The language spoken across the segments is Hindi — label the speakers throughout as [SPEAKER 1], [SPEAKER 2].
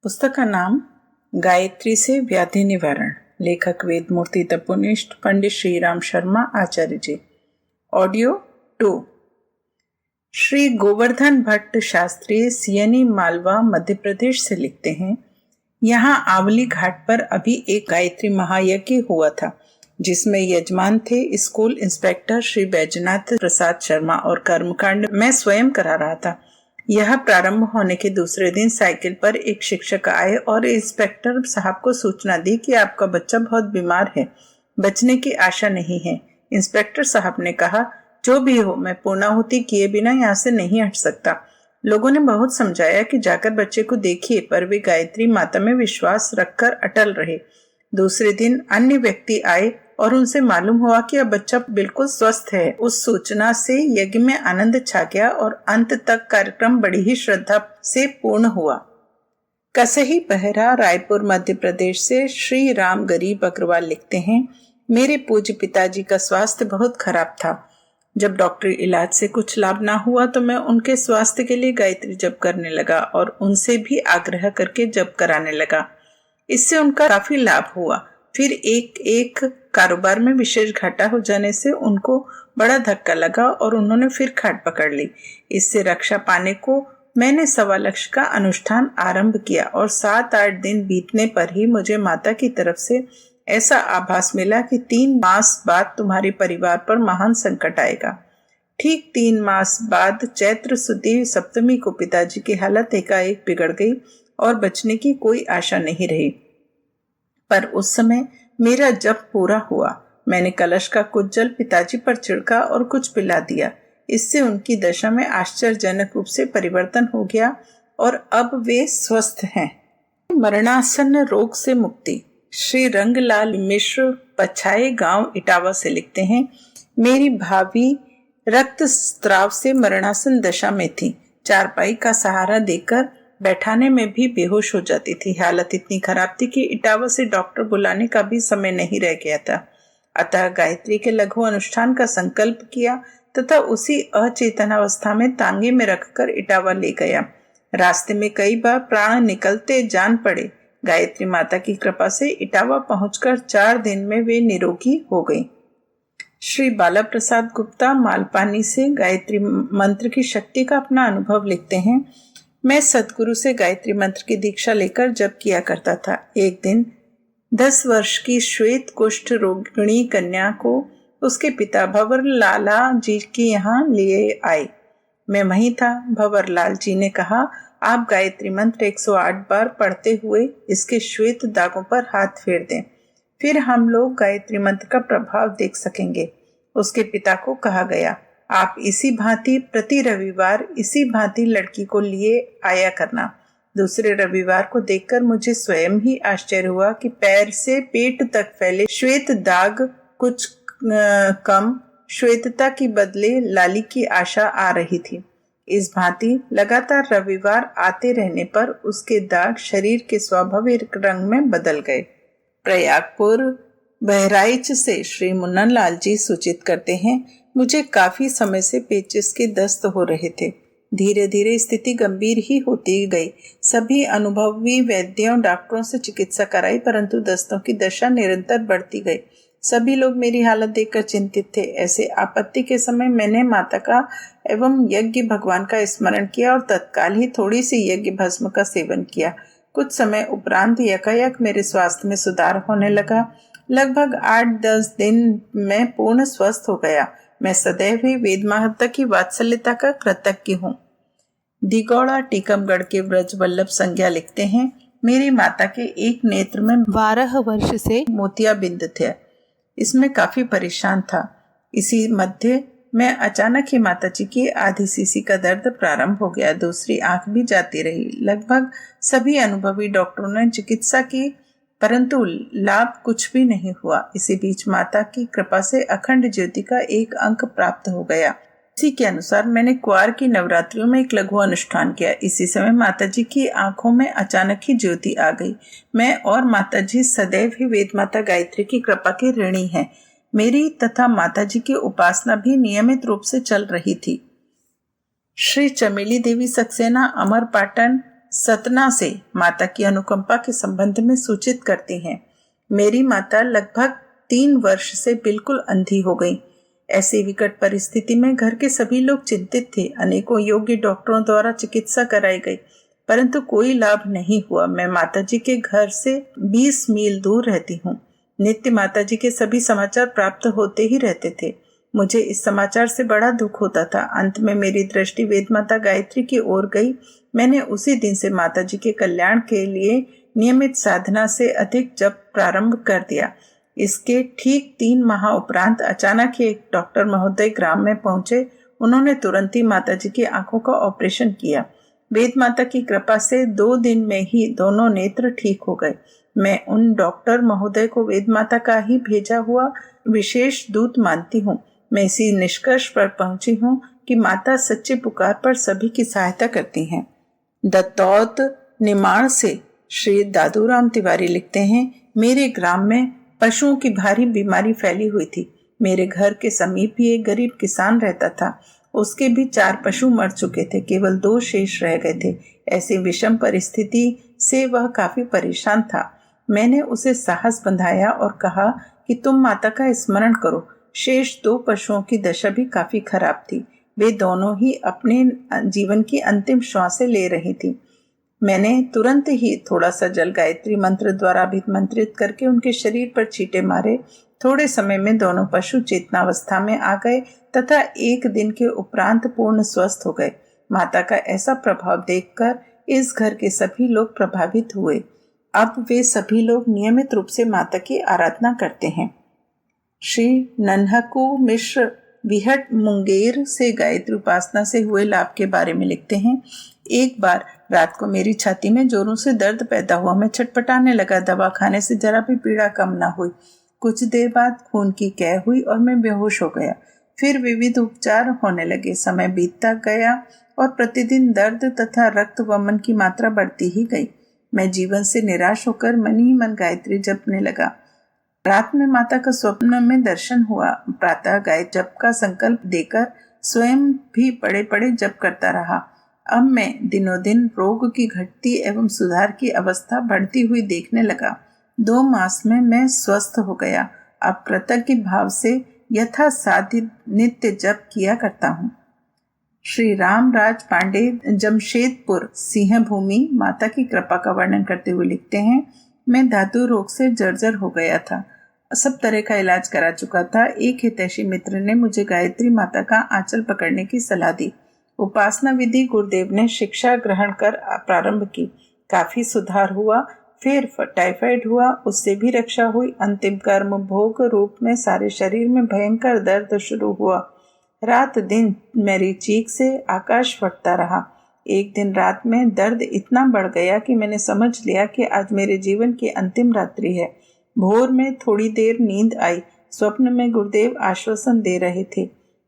[SPEAKER 1] पुस्तक का नाम गायत्री से व्याधि निवारण। लेखक वेदमूर्ति तपोनिष्ठ पंडित श्रीराम शर्मा आचार्य जी। ऑडियो 2। श्री गोवर्धन भट्ट शास्त्री सियनी मालवा मध्य प्रदेश से लिखते हैं, यहाँ आवली घाट पर अभी एक गायत्री महायज्ञ हुआ था, जिसमें यजमान थे स्कूल इंस्पेक्टर श्री बैजनाथ प्रसाद शर्मा और कर्मकांड मैं स्वयं करा रहा था। यह प्रारंभ होने के दूसरे दिन साइकिल पर एक शिक्षक आए और इंस्पेक्टर साहब को सूचना दी कि आपका बच्चा बहुत बीमार है, बचने की आशा नहीं है। इंस्पेक्टर साहब ने कहा, जो भी हो, मैं पूर्णाहुति किए बिना यहाँ से नहीं हट सकता। लोगों ने बहुत समझाया कि जाकर बच्चे को देखिए, पर वे गायत्री माता में विश्वास रखकर अटल रहे। दूसरे दिन अन्य व्यक्ति आए और उनसे मालूम हुआ कि अब बच्चा बिल्कुल स्वस्थ है। उस सूचना से यज्ञ में आनंद छा गया और अंत तक कार्यक्रम बड़ी ही श्रद्धा से पूर्ण हुआ। कसही बहरा, रायपुर मध्य प्रदेश से श्री राम गरीब अग्रवाल लिखते हैं, मेरे पूज्य पिताजी का स्वास्थ्य बहुत खराब था। जब डॉक्टरी इलाज से कुछ लाभ ना हुआ तो मैं उनके स्वास्थ्य के लिए गायत्री जप करने लगा और उनसे भी आग्रह करके जप कराने लगा। इससे उनका काफी लाभ हुआ। फिर एक कारोबार में विशेष घाटा हो जाने से उनको बड़ा धक्का लगा और उन्होंने फिर खाट पकड़ ली। इससे रक्षा पाने को मैंने 1.25 लाख का अनुष्ठान आरंभ किया और 7-8 दिन बीतने पर ही मुझे माता की तरफ से ऐसा आभास मिला कि 3 मास बाद तुम्हारे परिवार पर महान संकट आएगा। ठीक 3 मास बाद चैत्र सुदी सप्तमी को पिताजी की हालत एकाएक बिगड़ गई और बचने की कोई आशा नहीं रही। पर उस समय मेरा जप पूरा हुआ। मैंने कलश का कुछ जल पिताजी पर छिड़का और कुछ पिला दिया। इससे उनकी दशा में आश्चर्यजनक रूप से परिवर्तन हो गया और अब वे स्वस्थ हैं। मरणासन रोग से मुक्ति। श्री रंगलाल मिश्र पछाए गांव इटावा से लिखते हैं, मेरी भाभी रक्त स्त्राव से मरणासन दशा में थी। चारपाई का सहारा देकर बैठाने में भी बेहोश हो जाती थी। हालत इतनी खराब थी कि इटावा से डॉक्टर बुलाने का भी समय नहीं रह गया था। अतः गायत्री के लघु अनुष्ठान का संकल्प किया तथा उसी अचेतनावस्था में तांगे में रखकर इटावा ले गया। रास्ते में कई बार प्राण निकलते जान पड़े। गायत्री माता की कृपा से इटावा पहुंचकर 4 दिन में वे निरोगी हो गई। श्री बाला प्रसाद गुप्ता मालपानी से गायत्री मंत्र की शक्ति का अपना अनुभव लिखते हैं, मैं सतगुरु से गायत्री मंत्र की दीक्षा लेकर जप किया करता था। एक दिन 10 वर्ष की श्वेत कुष्ठ रोगिणी कन्या को उसके पिता भंवर लाला जी के यहाँ लिए आए। मैं वहीं था। भंवर लाल जी ने कहा, आप गायत्री मंत्र 108 बार पढ़ते हुए इसके श्वेत दागों पर हाथ फेर दें, फिर हम लोग गायत्री मंत्र का प्रभाव देख सकेंगे। उसके पिता को कहा गया, आप इसी भांति प्रति रविवार इसी भांति लड़की को लिए आया करना। दूसरे रविवार को देखकर मुझे स्वयं ही आश्चर्य हुआ कि पैर से पेट तक फैले श्वेत दाग कुछ कम श्वेतता की बदले लाली की आशा आ रही थी। इस भांति लगातार रविवार आते रहने पर उसके दाग शरीर के स्वाभाविक रंग में बदल गए। प्रयागपुर बहराइच से श्री मुन्नन लाल जी सूचित करते हैं, मुझे काफी समय से पेचिस के दस्त हो रहे थे। धीरे धीरे स्थिति गंभीर ही होती गई। सभी अनुभवी वैद्यों डॉक्टरों से चिकित्सा कराई, परंतु दस्तों की दशा निरंतर बढ़ती गई। सभी लोग मेरी हालत देखकर चिंतित थे। ऐसे आपत्ति के समय मैंने माता का एवं यज्ञ भगवान का स्मरण किया और तत्काल ही थोड़ी सी यज्ञ भस्म का सेवन किया। कुछ समय उपरांत यकायक मेरे स्वास्थ्य में सुधार होने लगा। लगभग 8-10 दिन में पूर्ण स्वस्थ हो गया। मैं सदैव ही वेद माता की वात्सल्यता का कृतज्ञ हूँ। दिगौड़ा टीकमगढ़ के ब्रज वल्लभ संज्ञा लिखते हैं, मेरी माता के एक नेत्र में 12 वर्ष से मोतियाबिंद थे। इसमें काफी परेशान था। इसी मध्य में अचानक ही माता जी की आधी सीसी का दर्द प्रारंभ हो गया। दूसरी आंख भी जाती रही। लगभग सभी अनुभवी डॉक्टरों ने चिकित्सा की, परंतु लाभ कुछ भी नहीं हुआ। इसी बीच माता की कृपा से अखंड ज्योति का एक अंक प्राप्त हो गया। इसी के अनुसार मैंने क्वार की नवरात्रियों में एक लघु अनुष्ठान किया। इसी समय माता जी की आंखों में अचानक ही ज्योति आ गई। मैं और माता जी सदैव ही वेद माता गायत्री की कृपा के ऋणी हैं। मेरी तथा माता जी की उपासना भी नियमित रूप से चल रही थी। श्री चमेली देवी सक्सेना, अमरपाटन सतना से माता की अनुकंपा के संबंध में सूचित करती हैं। मेरी माता लगभग 3 वर्ष से बिल्कुल अंधी हो गई। ऐसी विकट परिस्थिति में घर के सभी लोग चिंतित थे। अनेकों योग्य डॉक्टरों द्वारा चिकित्सा कराई गई, परंतु कोई लाभ नहीं हुआ। मैं माताजी के घर से 20 मील दूर रहती हूँ। नित्य माताजी के सभी समाचार प्राप्त होते ही रहते थे। मुझे इस समाचार से बड़ा दुख होता था। अंत में मेरी दृष्टि वेद माता गायत्री की ओर गई। मैंने उसी दिन से माताजी के कल्याण के लिए नियमित साधना से अधिक जप प्रारंभ कर दिया। इसके ठीक 3 माह उपरांत अचानक ही एक डॉक्टर महोदय ग्राम में पहुंचे। उन्होंने तुरंत ही माताजी की आंखों का ऑपरेशन किया। वेद माता की कृपा से 2 दिन में ही दोनों नेत्र ठीक हो गए। मैं उन डॉक्टर महोदय को वेद माता का ही भेजा हुआ विशेष दूत मानती हूँ। मैं इसी निष्कर्ष पर पहुंची हूँ कि माता सच्ची पुकार पर सभी की सहायता करती हैं। दत्तौत निमाड़ से श्री दादूराम तिवारी लिखते हैं, मेरे ग्राम में पशुओं की भारी बीमारी फैली हुई थी। मेरे घर के समीप ही एक गरीब किसान रहता था। उसके भी 4 पशु मर चुके थे, केवल 2 शेष रह गए थे। ऐसी विषम परिस्थिति से वह काफी परेशान था। मैंने उसे साहस बंधाया और कहा कि तुम माता का स्मरण करो। शेष 2 पशुओं की दशा भी काफी खराब थी। वे दोनों ही अपने जीवन की अंतिम श्वासें ले रही थी। मैंने तुरंत ही थोड़ा सा जल गायत्री मंत्र द्वारा अभिमंत्रित करके उनके शरीर पर छींटे मारे। थोड़े समय में दोनों पशु चेतनावस्था में आ गए तथा 1 दिन के उपरांत पूर्ण स्वस्थ हो गए। माता का ऐसा प्रभाव देखकर इस घर के सभी लोग प्रभावित हुए। अब वे सभी लोग नियमित रूप से माता की आराधना करते हैं। श्री नन्हकू मिश्र विहट मुंगेर से गायत्री उपासना से हुए लाभ के बारे में लिखते हैं, एक बार रात को मेरी छाती में जोरों से दर्द पैदा हुआ। मैं छटपटाने लगा। दवा खाने से जरा भी पीड़ा कम ना हुई। कुछ देर बाद खून की कै हुई और मैं बेहोश हो गया। फिर विविध उपचार होने लगे। समय बीतता गया और प्रतिदिन दर्द तथा रक्त वमन की मात्रा बढ़ती ही गई। मैं जीवन से निराश होकर मन ही मन गायत्री जपने लगा। रात में माता का स्वप्न में दर्शन हुआ। प्रातः गायत्री जप का संकल्प देकर स्वयं भी पड़े पड़े जप करता रहा। अब मैं दिनों दिन रोग की घटती एवं सुधार की अवस्था बढ़ती हुई देखने लगा। 2 मास में मैं स्वस्थ हो गया। अब कृतज्ञ भाव से यथासाध्य नित्य जप किया करता हूँ। श्री रामराज पांडे जमशेदपुर सिंहभूमि माता की कृपा का वर्णन करते हुए लिखते हैं, मैं धातु रोग से जर्जर हो गया था। सब तरह का इलाज करा चुका था। एक हितैषी मित्र ने मुझे गायत्री माता का आंचल पकड़ने की सलाह दी। उपासना विधि गुरुदेव ने शिक्षा ग्रहण कर प्रारंभ की। काफी सुधार हुआ। फिर टाइफाइड हुआ, उससे भी रक्षा हुई। अंतिम कर्म भोग रूप में सारे शरीर में भयंकर दर्द शुरू हुआ। रात दिन मेरी चीख से आकाश फटता रहा। एक दिन रात में दर्द इतना बढ़ गया कि मैंने समझ लिया कि आज मेरे जीवन की अंतिम रात्रि है। भोर में थोड़ी देर नींद आई। स्वप्न में गुरुदेव आश्वासन दे रहे थे,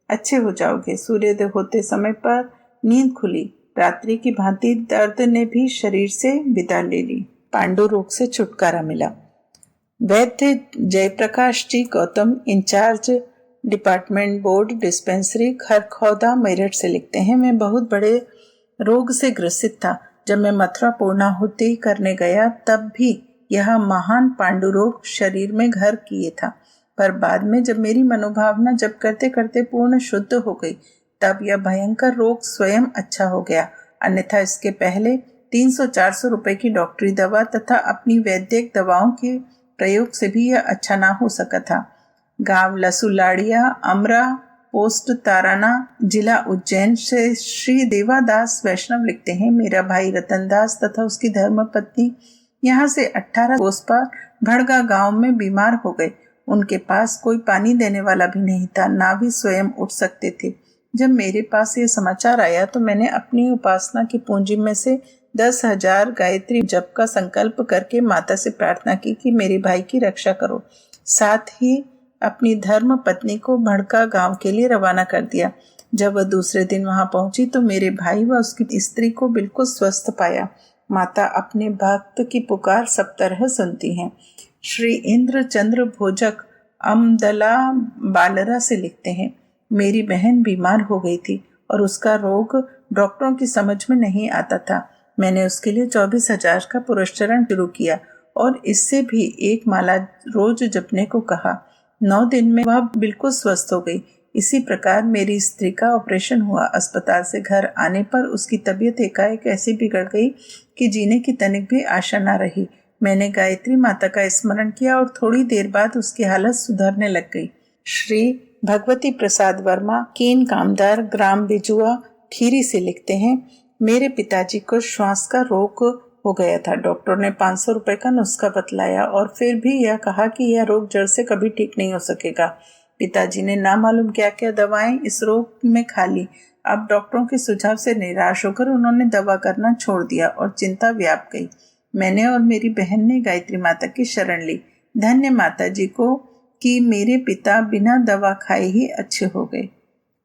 [SPEAKER 1] अच्छे हो जाओगे। सूर्योदय होते समय पर नींद खुली। रात्रि की भांति दर्द ने भी शरीर से विदा ले ली। पांडु रोग से छुटकारा मिला। Vaidya Jaiprakash ji Gautam, incharge department board dispensary Kharkhauda Meerut से लिखते हैं, मैं बहुत बड़े रोग से ग्रसित था। जब मैं मथुरा पूर्णाहुति करने गया तब भी यह महान पांडु रोग शरीर में घर किए था, पर बाद में जब मेरी मनोभावना जब करते करते पूर्ण शुद्ध हो गई तब यह भयंकर रोग स्वयं अच्छा हो गया। अन्यथा इसके पहले 300-400 रुपए की डॉक्टरी दवा तथा अपनी वैद्यक दवाओं के प्रयोग से भी यह अच्छा ना हो सका था। गांव लसुलाड़िया, अमरा, पोस्ट ताराना, जिला उज्जैन से श्री देवादास वैष्णव लिखते हैं, मेरा भाई रतनदास तथा उसकी धर्मपत्नी यहाँ से 18 कोस पर भड़गा गांव में बीमार हो गए। उनके पास कोई पानी देने वाला भी नहीं था, ना भी स्वयं उठ सकते थे। जब मेरे पास ये समाचार आया तो मैंने अपनी उपासना की पूंजी में से 10,000 गायत्री जप का संकल्प करके माता से प्रार्थना की कि मेरे भाई की रक्षा करो। साथ ही अपनी धर्म पत्नी को भड़का गांव के लिए रवाना कर दिया। जब वह दूसरे दिन वहां पहुंची तो मेरे भाई व उसकी स्त्री को बिल्कुल स्वस्थ पाया। माता अपने भक्त की पुकार सब तरह सुनती हैं। श्री इंद्र चंद्र भोजक अमदला बालरा से लिखते हैं, मेरी बहन बीमार हो गई थी और उसका रोग डॉक्टरों की समझ में नहीं आता था। मैंने उसके लिए 24,000 का पुरस्चरण शुरू किया और इससे भी एक माला रोज जपने को कहा। 9 दिन में वह बिल्कुल स्वस्थ हो गई। इसी प्रकार मेरी स्त्री का ऑपरेशन हुआ। अस्पताल से घर आने पर उसकी तबीयत एकाएक ऐसी बिगड़ गई कि जीने की तनिक भी आशा न रही। मैंने गायत्री माता का स्मरण किया और थोड़ी देर बाद उसकी हालत सुधरने लग गई। श्री भगवती प्रसाद वर्मा, कीन कामदार, ग्राम बिजुआ, खीरी से लिखते हैं, मेरे पिताजी को श्वास का रोग हो गया था। डॉक्टर ने 500 रुपए का नुस्खा बतलाया और फिर भी यह कहा कि यह रोग जड़ से कभी ठीक नहीं हो सकेगा। पिताजी ने ना मालूम क्या क्या दवाएं इस रोग में खा ली। अब डॉक्टरों के सुझाव से निराश होकर उन्होंने दवा करना छोड़ दिया और चिंता व्याप गई। मैंने और मेरी बहन ने गायत्री माता की शरण ली। धन्य माता जी को कि मेरे पिता बिना दवा खाए ही अच्छे हो गए।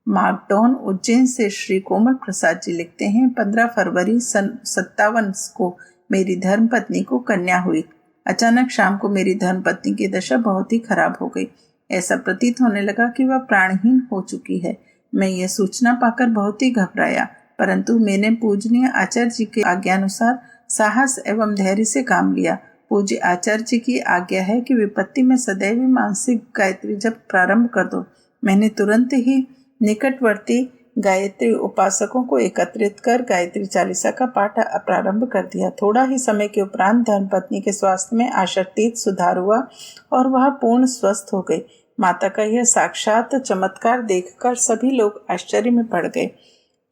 [SPEAKER 1] मार्कडॉन, उज्जैन से श्री कोमल प्रसाद जी लिखते हैं, 15 फरवरी सन 57 को मेरी धर्मपत्नी को कन्या हुई। अचानक शाम को मेरी धर्मपत्नी की दशा बहुत ही खराब हो गई। ऐसा प्रतीत होने लगा कि वह प्राणहीन हो चुकी है। मैं यह सूचना पाकर बहुत ही घबराया, परंतु मैंने पूजनीय आचार्य जी के आज्ञानुसार साहस एवं धैर्य से काम लिया। पूज्य आचार्य जी की आज्ञा है कि विपत्ति में सदैव मानसिक गायत्री जप प्रारंभ कर दो। मैंने तुरंत ही निकटवर्ती गायत्री उपासकों को एकत्रित कर गायत्री चालीसा का पाठ प्रारंभ कर दिया। थोड़ा ही समय के उपरांत धर्मपत्नी के स्वास्थ्य में आशातीत सुधार हुआ और वह पूर्ण स्वस्थ हो गई। माता का यह साक्षात चमत्कार देखकर सभी लोग आश्चर्य में पड़ गए।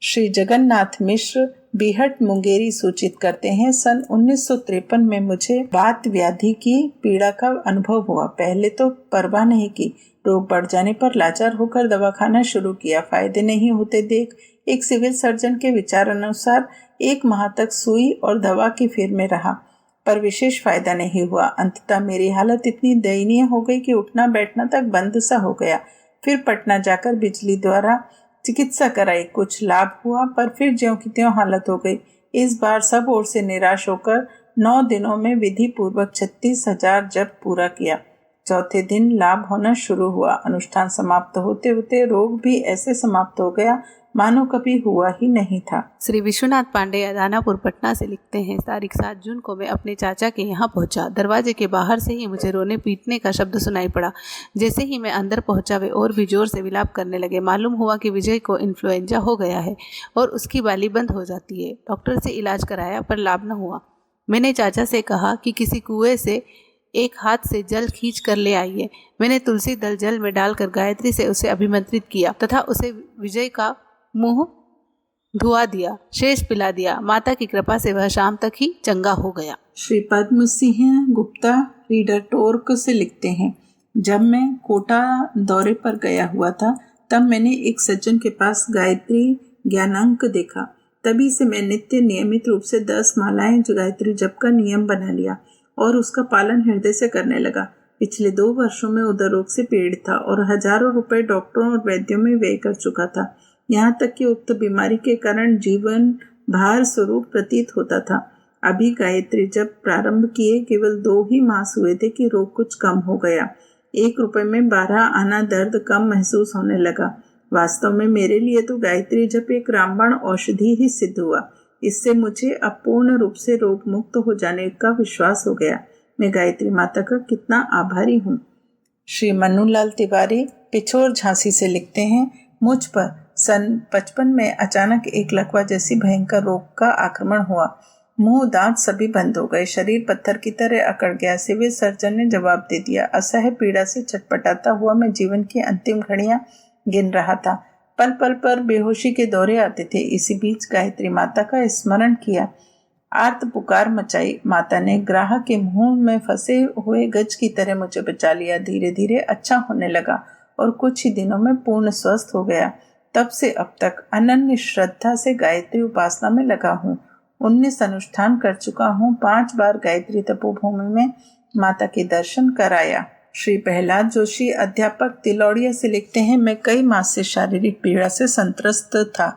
[SPEAKER 1] श्री जगन्नाथ मिश्र, बीहट, मुंगेरी सूचित करते हैं, सन 1953 में मुझे वात व्याधि की पीड़ा का अनुभव हुआ। पहले तो परवाह नहीं की। रोग बढ़ जाने पर लाचार होकर दवा खाना शुरू किया। फायदे नहीं होते देख एक सिविल सर्जन के विचार अनुसार 1 माह तक सुई और दवा की फेर में रहा, पर विशेष फायदा नहीं हुआ। अंततः मेरी हालत इतनी दयनीय हो गई कि उठना बैठना तक बंद सा हो गया। फिर पटना जाकर बिजली द्वारा चिकित्सा कराई। कुछ लाभ हुआ, पर फिर ज्यों की त्यों हालत हो गई। इस बार सब ओर से निराश होकर 9 दिनों में विधि पूर्वक 36,000 जप पूरा किया। चौथे दिन लाभ होना शुरू हुआ। अनुष्ठान समाप्त होते होते रोग भी ऐसे समाप्त हो गया मानो कभी हुआ ही नहीं था।
[SPEAKER 2] श्री विश्वनाथ पांडे, दानापुर, पटना से लिखते हैं, तारीख 7 जून को मैं अपने चाचा के यहाँ पहुँचा। दरवाजे के बाहर से ही मुझे रोने पीटने का शब्द सुनाई पड़ा। जैसे ही मैं अंदर पहुँचा वे और भी जोर से विलाप करने लगे। मालूम हुआ कि विजय को इन्फ्लुएंजा हो गया है और उसकी बाली बंद हो जाती है। डॉक्टर से इलाज कराया पर लाभ न हुआ। मैंने चाचा से कहा कि किसी कुएं से एक हाथ से जल खींच कर ले आइए। मैंने तुलसी दल जल में डालकर गायत्री से उसे अभिमंत्रित किया तथा उसे विजय का मुंह धुआ दिया, शेष पिला दिया। माता की कृपा से वह शाम तक ही चंगा हो गया।
[SPEAKER 1] श्री पद्म सिंह गुप्ता, रीडर टोर्क से लिखते हैं, जब मैं कोटा दौरे पर गया हुआ था तब मैंने एक सज्जन के पास गायत्री ज्ञानांक देखा। तभी से मैं नित्य नियमित रूप से 10 मालाएं गायत्री जप का नियम बना लिया और उसका पालन हृदय से करने लगा। पिछले 2 वर्षों में उदर रोग से पीड़ित था और हजारों रुपए डॉक्टरों और वैद्यों में व्यय कर चुका था। यहाँ तक कि उक्त बीमारी के कारण जीवन भार स्वरूप प्रतीत होता था। अभी गायत्री जब प्रारंभ किए केवल 2 ही मास हुए थे कि रोग कुछ कम हो गया। 1 रुपए में 12 आना दर्द कम महसूस होने लगा। वास्तव में मेरे लिए तो गायत्री जप एक रामबाण औषधि ही सिद्ध हुआ। इससे मुझे अब पूर्ण रूप से रोग मुक्त हो जाने का विश्वास हो गया। मैं गायत्री माता का कितना आभारी हूँ। श्री मन्नूलाल तिवारी, पिछोर, झांसी से लिखते हैं, मुझ पर सन 55 में अचानक एक लकवा जैसी भयंकर रोग का आक्रमण हुआ। मुंह दांत सभी बंद हो गए। शरीर पत्थर की तरह अकड़ गया। सिविल सर्जन ने जवाब दे दिया। असह्य पीड़ा से छटपटाता हुआ मैं जीवन की अंतिम घड़ियां गिन रहा था। पल पल पर बेहोशी के दौरे आते थे। इसी बीच गायत्री माता का स्मरण किया। आर्त पुकार मचाई। माता ने ग्राह के मुंह में फंसे हुए गज की तरह मुझे बचा लिया। धीरे धीरे अच्छा होने लगा और कुछ ही दिनों में पूर्ण स्वस्थ हो गया। तब से अब तक अनन्य श्रद्धा से गायत्री उपासना में लगा हूँ। 19 अनुष्ठान कर चुका हूँ। 5 बार गायत्री तपोभूमि में माता के दर्शन कराया। श्री प्रहलाद जोशी, अध्यापक, तिलौड़िया से लिखते हैं, मैं कई मास से शारीरिक पीड़ा से संत्रस्त था।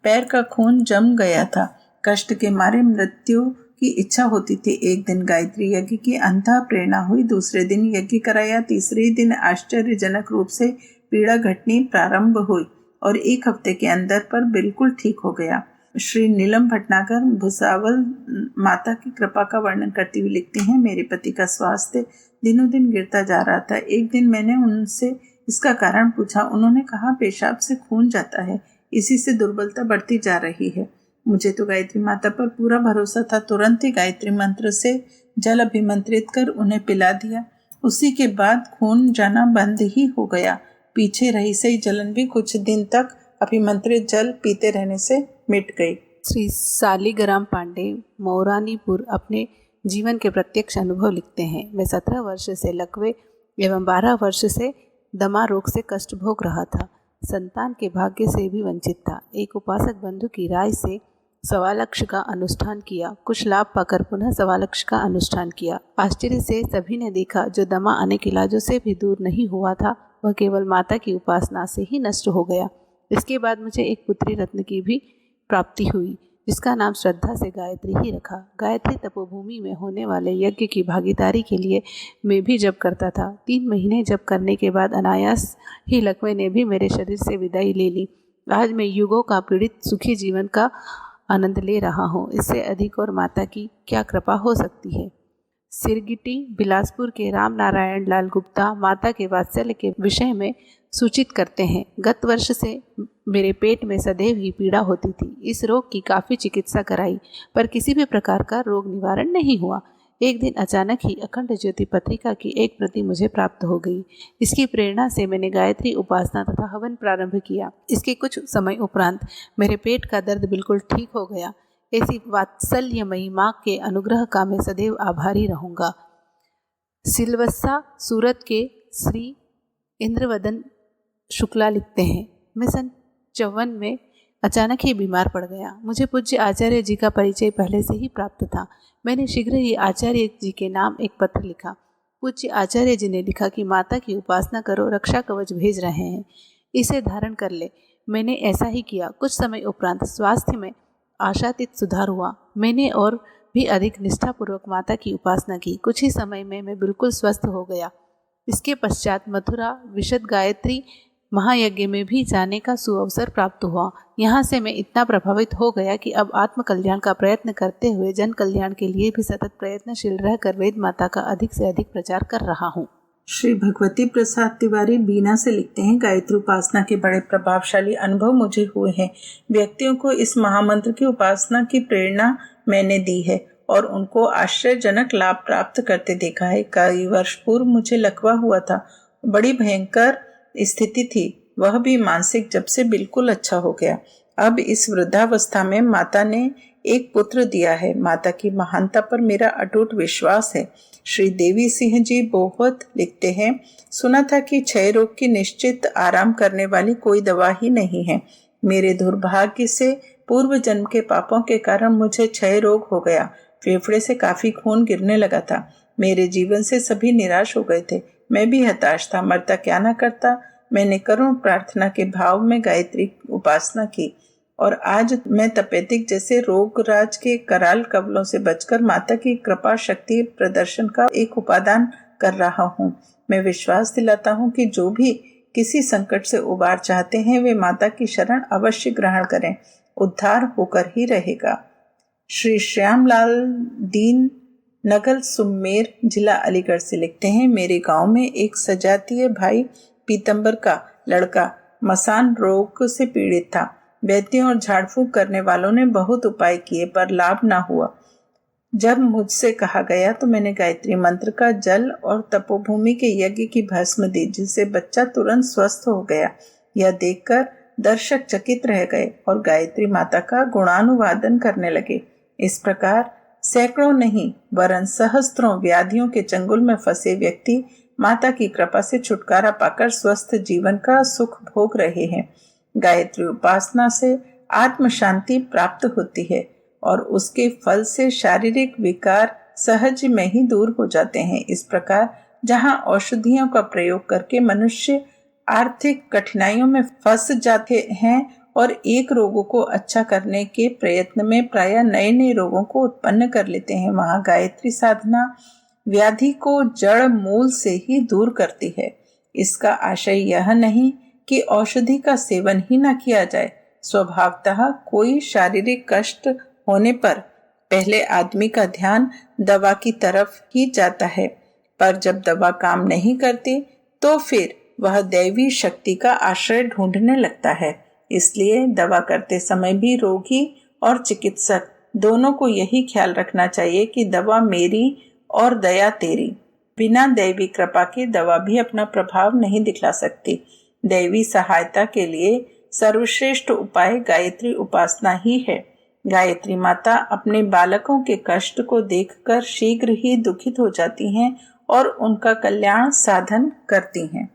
[SPEAKER 1] पैर का खून जम गया था। कष्ट के मारे मृत्यु की इच्छा होती थी। एक दिन गायत्री यज्ञ की अंधा प्रेरणा हुई। दूसरे दिन यज्ञ कराया। तीसरे दिन आश्चर्यजनक रूप से पीड़ा घटनी प्रारंभ हुई और 1 हफ्ते के अंदर पर बिल्कुल ठीक हो गया। श्री नीलम भटनागर भुसावल माता की कृपा का वर्णन करती हुई लिखती हैं, मेरे पति का स्वास्थ्य दिनों दिन गिरता जा रहा था। एक दिन मैंने उनसे इसका कारण पूछा। उन्होंने कहा, पेशाब से खून जाता है, इसी से दुर्बलता बढ़ती जा रही है। मुझे तो गायत्री माता पर पूरा भरोसा था। तुरंत ही गायत्री मंत्र से जल अभिमंत्रित कर उन्हें पिला दिया। उसी के बाद खून जाना बंद ही हो गया। पीछे रही सही जलन भी कुछ दिन तक अभिमंत्रित जल पीते रहने से मिट गई।
[SPEAKER 2] श्री सालीग्राम पांडे मौरानीपुर अपने जीवन के प्रत्यक्ष अनुभव लिखते हैं। मैं 17 वर्ष से लकवे एवं 12 वर्ष से दमा रोग से कष्ट भोग रहा था। संतान के भाग्य से भी वंचित था। एक उपासक बंधु की राय से 1.25 लाख का अनुष्ठान किया। कुछ लाभ पाकर पुनः 1.25 लाख का अनुष्ठान किया। आश्चर्य से सभी ने देखा, जो दमा अनेक इलाजों से भी दूर नहीं हुआ था, वह केवल माता की उपासना से ही नष्ट हो गया। इसके बाद मुझे एक पुत्री रत्न की भी प्राप्ति हुई, जिसका नाम श्रद्धा से गायत्री ही रखा। गायत्री तपोभूमि में होने वाले यज्ञ की भागीदारी के लिए मैं भी जप करता था। 3 महीने जप करने के बाद अनायास ही लकवे ने भी मेरे शरीर से विदाई ले ली। आज मैं युगों का पीड़ित सुखी जीवन का आनंद ले रहा हूँ। इससे अधिक और माता की क्या कृपा हो सकती है। सिरगिटी बिलासपुर के राम नारायण लाल गुप्ता माता के वात्सल्य के विषय में सूचित करते हैं। गत वर्ष से मेरे पेट में सदैव ही पीड़ा होती थी। इस रोग की काफ़ी चिकित्सा कराई, पर किसी भी प्रकार का रोग निवारण नहीं हुआ। एक दिन अचानक ही अखंड ज्योति पत्रिका की एक प्रति मुझे प्राप्त हो गई। इसकी प्रेरणा से मैंने गायत्री उपासना तथा हवन प्रारंभ किया। इसके कुछ समय उपरांत मेरे पेट का दर्द बिल्कुल ठीक हो गया। ऐसी वात्सल्यमयी माँ के अनुग्रह का मैं सदैव आभारी रहूँगा। सिलवस्सा सूरत के श्री इंद्रवदन शुक्ला लिखते हैं, मैं सन 54 में अचानक ही बीमार पड़ गया। मुझे पूज्य आचार्य जी का परिचय पहले से ही प्राप्त था। मैंने शीघ्र ही आचार्य जी के नाम एक पत्र लिखा। पूज्य आचार्य जी ने लिखा कि माता की उपासना करो, रक्षा कवच भेज रहे हैं, इसे धारण कर ले। मैंने ऐसा ही किया। कुछ समय उपरांत स्वास्थ्य में आशातीत सुधार हुआ। मैंने और भी अधिक निष्ठापूर्वक माता की उपासना की। कुछ ही समय में मैं बिल्कुल स्वस्थ हो गया। इसके पश्चात मथुरा विशद गायत्री महायज्ञ में भी जाने का सुअवसर प्राप्त हुआ। यहाँ से मैं इतना प्रभावित हो गया कि अब आत्मकल्याण का प्रयत्न करते हुए जन कल्याण के लिए भी सतत प्रयत्नशील रहकर वेद माता का अधिक से अधिक प्रचार कर रहा हूँ।
[SPEAKER 1] श्री भगवती प्रसाद तिवारी बीना से लिखते हैं, गायत्री उपासना के बड़े प्रभावशाली अनुभव मुझे हुए हैं। व्यक्तियों को इस महामंत्र की उपासना की प्रेरणा मैंने दी है और उनको आश्चर्यजनक लाभ प्राप्त करते देखा है। कई वर्ष पूर्व मुझे लकवा हुआ था। बड़ी भयंकर स्थिति थी, वह भी मानसिक। जब से बिल्कुल अच्छा हो गया। अब इस वृद्धावस्था में माता ने एक पुत्र दिया है। माता की महानता पर मेरा अटूट विश्वास है। श्री देवी सिंह जी बोहत लिखते हैं, सुना था कि क्षय रोग की निश्चित आराम करने वाली कोई दवा ही नहीं है। मेरे दुर्भाग्य से पूर्व जन्म के पापों के कारण मुझे क्षय रोग हो गया। फेफड़े से काफी खून गिरने लगा था। मेरे जीवन से सभी निराश हो गए थे। मैं भी हताश था। मरता क्या ना करता। मैंने करुण प्रार्थना के भाव में गायत्री उपासना की और आज मैं तपेदिक जैसे रोगराज के कराल कवलों से बचकर माता की कृपा शक्ति प्रदर्शन का एक उपादान कर रहा हूँ। मैं विश्वास दिलाता हूँ कि जो भी किसी संकट से उबार चाहते हैं वे माता की शरण अवश्य ग्रहण करें। उद्धार होकर ही रहेगा। श्री श्यामलाल दीन नगल सुमेर जिला अलीगढ़ से लिखते हैं, मेरे गांव में एक सजातीय भाई पीतंबर का लड़का मसान रोग से पीड़ित था। वैद्यों और झाड़ फूक करने वालों ने बहुत उपाय किए पर लाभ ना हुआ। जब मुझसे कहा गया तो मैंने गायत्री मंत्र का जल और तपोभूमि के यज्ञ की भस्म दी, जिससे बच्चा तुरंत स्वस्थ हो गया। यह देखकर दर्शक चकित रह गए और गायत्री माता का गुणानुवादन करने लगे। इस प्रकार सैकड़ों नहीं वरन सहस्त्रों व्याधियों के चंगुल में फंसे व्यक्ति माता की कृपा से छुटकारा पाकर स्वस्थ जीवन का सुख भोग रहे हैं। गायत्री उपासना से आत्म शांति प्राप्त होती है और उसके फल से शारीरिक विकार सहज में ही दूर हो जाते हैं। इस प्रकार जहाँ औषधियों का प्रयोग करके मनुष्य आर्थिक कठिनाइयों में फंस जाते हैं और एक रोगों को अच्छा करने के प्रयत्न में प्रायः नए नए रोगों को उत्पन्न कर लेते हैं, वहाँ गायत्री साधना व्याधि को जड़ मूल से ही दूर करती है। इसका आशय यह नहीं कि औषधि का सेवन ही न किया जाए, स्वभावतः कोई शारीरिक कष्ट होने पर पहले आदमी का ध्यान दवा की तरफ ही जाता है, पर जब दवा काम नहीं करती तो फिर वह दैवी शक्ति का आश्रय ढूंढने लगता है। इसलिए दवा करते समय भी रोगी और चिकित्सक दोनों को यही ख्याल रखना चाहिए कि दवा मेरी और दया तेरी। बिना दैवी कृपा के दवा भी अपना प्रभाव नहीं दिखला सकती। दैवी सहायता के लिए सर्वश्रेष्ठ उपाय गायत्री उपासना ही है। गायत्री माता अपने बालकों के कष्ट को देखकर शीघ्र ही दुखित हो जाती हैं और उनका कल्याण साधन करती हैं।